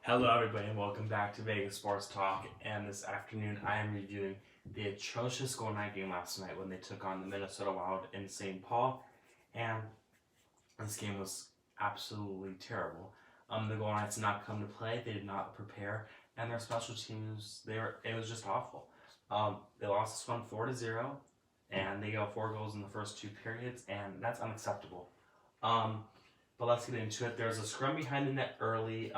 Hello everybody and welcome back to Vegas Sports Talk, and this afternoon I am reviewing the atrocious Golden Knight game last night when they took on the Minnesota Wild in St. Paul, and this game was absolutely terrible. The Golden Knights did not come to play, they did not prepare, and their special teams, it was just awful. They lost this one 4-0, and they got 4 goals in the first 2 periods, and that's unacceptable. But let's get into it. There's a scrum behind the net early.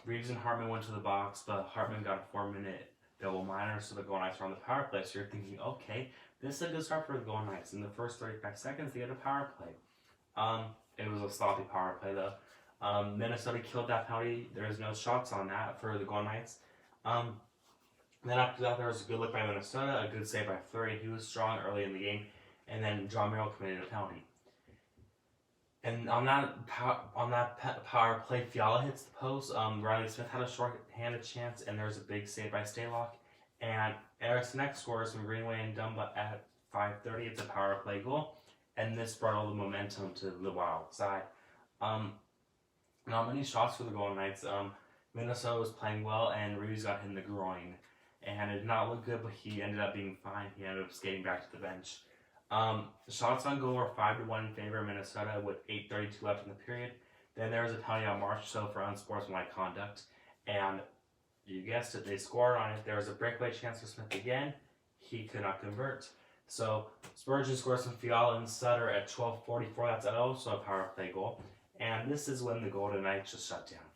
Reeves and Hartman went to the box, but Hartman got a 4-minute double minor, so the Golden Knights were on the power play. So you're thinking, okay, this is a good start for the Golden Knights. In the first 35 seconds, they get a power play. It was a sloppy power play, though. Minnesota killed that penalty. There's no shots on that for the Golden Knights. Then after that, there was a good look by Minnesota, a good save by Fleury. He was strong early in the game, and then John Merrill committed a penalty. And on that power play, Fiala hits the post. Riley Smith had a short-handed chance, and there was a big save by Stalock. And Eriksson scores from Greenway and Dumba at 5:30. It's a power play goal, and this brought all the momentum to the Wild side. Not many shots for the Golden Knights. Minnesota was playing well, and Reeves got hit in the groin, and it did not look good, but he ended up being fine. He ended up skating back to the bench. The shots on goal were 5-1 in favor of Minnesota with 8:32 left in the period. Then there was a penalty on Marchessault for unsportsmanlike conduct, and you guessed it, they scored on it. There was a breakaway chance for Smith again. He could not convert. So Spurgeon scores from Fiala and Sutter at 12:44. That's also a power play goal. And this is when the Golden Knights just shut down.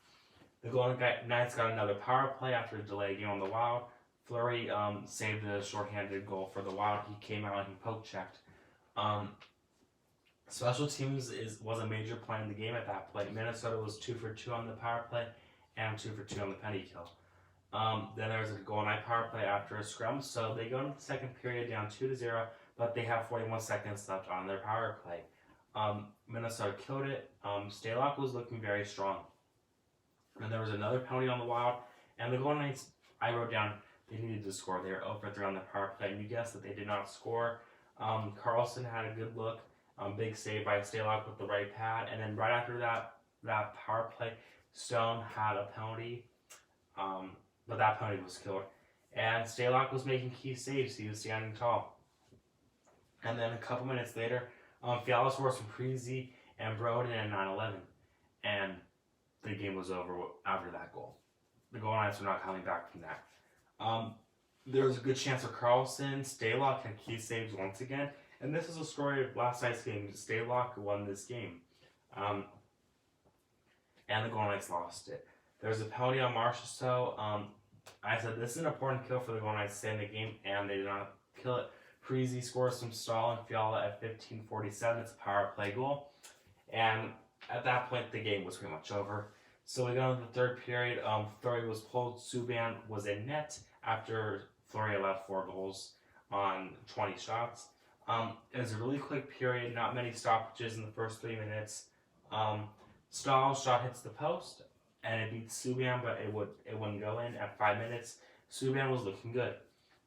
The Golden Knights got another power play after a delay game on the Wild. Fleury saved a shorthanded goal for the Wild. He came out and he poke checked. Special teams was a major play in the game at that point. Minnesota was 2 for 2 on the power play and 2 for 2 on the penalty kill. Then there was a Golden Knight power play after a scrum, so they go into the second period down 2-0, but they have 41 seconds left on their power play. Minnesota killed it. Stalock was looking very strong. And there was another penalty on the Wild, and the Golden Knights, I wrote down, they needed to score. They were 0 for 3 on the power play, and you guessed that they did not score. Carlson had a good look, big save by Stalock with the right pad, and then right after that power play, Stone had a penalty, but that penalty was killed. And Stalock was making key saves. He was standing tall. And then a couple minutes later, Fiala scores from Prezi and Broden at 9-11, and the game was over after that goal. The Golden Knights were not coming back from that. There was a good chance for Carlson. Stalock had key saves once again. And this is a story of last night's game. Stalock won this game. And the Golden Knights lost it. There was a penalty on Marchessault. I said this is an important kill for the Golden Knights to stay in the game, and they did not kill it. Prezi scores from Stahl and Fiala at 15:47. It's a power play goal. And at that point, the game was pretty much over. So we go into the third period. Fleury was pulled. Subban was in net after Fleury allowed 4 goals on 20 shots. It was a really quick period, not many stoppages in the first 3 minutes. Stahl's shot hits the post, and it beats Subban, but it wouldn't go in at 5 minutes. Subban was looking good.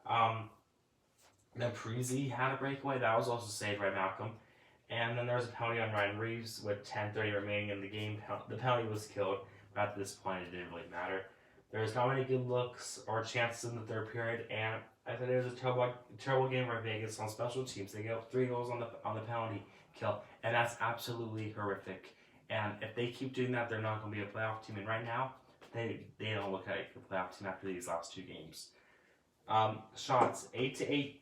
Then Prezi had a breakaway. That was also saved by Malcolm. And then there was a penalty on Ryan Reeves with 10:30 remaining in the game. The penalty was killed, but at this point it didn't really matter. There was not many good looks or chances in the third period, and I thought it was a terrible game for Vegas on special teams. They got 3 goals on the penalty kill, and that's absolutely horrific. And if they keep doing that, they're not going to be a playoff team. And right now, they don't look like a playoff team after these last 2 games. Shots 8-8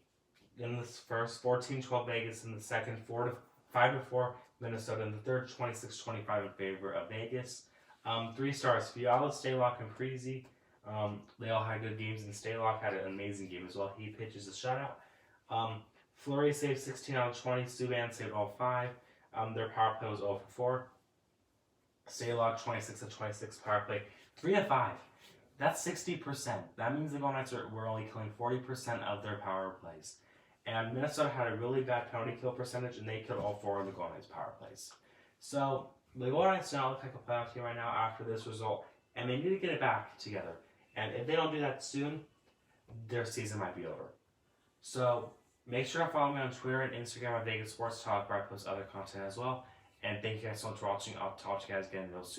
in this first, 14-12 Vegas in the second, 5-4 Minnesota in the third, 26-25 in favor of Vegas. 3 stars, Fiala, Stalock, and Prezi. They all had good games, and Stalock had an amazing game as well. He pitches a shutout. Fleury saved 16 out of 20. Subban saved all 5. Their power play was 0 for 4. Stalock 26 of 26 power play, 3 of 5. That's 60%. That means the Golden Knights were only killing 40% of their power plays. And Minnesota had a really bad penalty kill percentage, and they killed all 4 of the Golden Knights power plays. So the Golden Knights do not look like a playoff team right now after this result, and they need to get it back together. And if they don't do that soon, their season might be over. So make sure to follow me on Twitter and Instagram at Vegas Sports Talk, where I post other content as well. And thank you guys so much for watching. I'll talk to you guys again real soon.